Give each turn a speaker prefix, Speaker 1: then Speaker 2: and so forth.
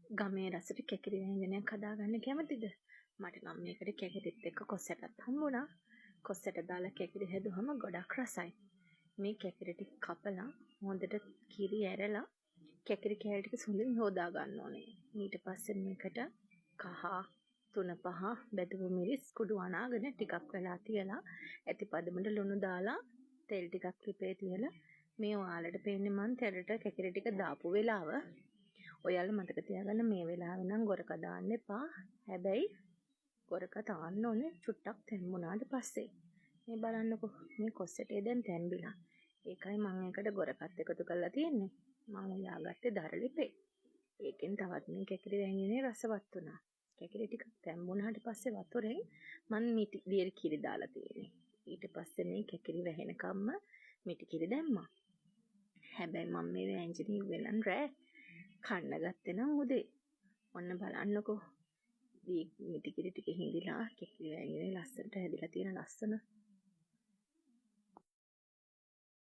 Speaker 1: ගමේ රසට කැකිරි ව්‍යංජනයක් හදාගන්න කැමතිද? මට නම් මේකට කැකිරිත් එක්ක කොස්සටත් හම්බුණා. කොස්සට දාලා කැකිරි හැදුවම ගොඩක් රසයි. මේ කැකිරි ටික කපලා හොඳට කිරි ඇරලා කැකිරි කෑලි ටික සුළුින් හොදා ගන්න ඕනේ. ඊට පස්සේ මේකට කහ 3-5 බැදපු මිරිස් කුඩු අනාගෙන ටිකක් වෙලා තියලා ඇති පදමට ලුණු දාලා තෙල් ටිකක් ලිපේ තියලා මේ ඔයාලට පේන්නේ මං තෙලට කැකිරි ටික දාපු වෙලාව. ඔයාලා මතක තියාගන්න මේ වෙලාවේ නම් ගොරක දාන්න එපා. හැබැයි ගොරක දාන්න ඕනේ චුට්ටක් තැම්බුණාට පස්සේ. මේ බලන්නකෝ මේ කොස්සටේ දැන් තැම්බිලා. ඒකයි මම ඒකට ගොරකත් එකතු කරලා තියෙන්නේ. මම උයාගත්තේ දරලිපේ. ඒකෙන් තවත් මේ කැකිරි වැංජනේ රසවත් වුණා. කැකිරි ටික තැම්බුණාට පස්සේ වතුරෙන් මම මිටි දියර කිරි දාලා තියෙන්නේ. ඊට පස්සේ මේ කැකිරි වැහෙනකම්ම මිටි කිරි දැම්මා. හැබැයි මම මේ වැංජනේ ඉවෙලන් රෑ කන්න ගත්තේ නම් උදේ. ඔන්න බලන්නකෝ. මිටි කිරි ටික හිඳිලා කැකිරි වැංජනේ ලස්සනට හැදිලා තියෙන ලස්සන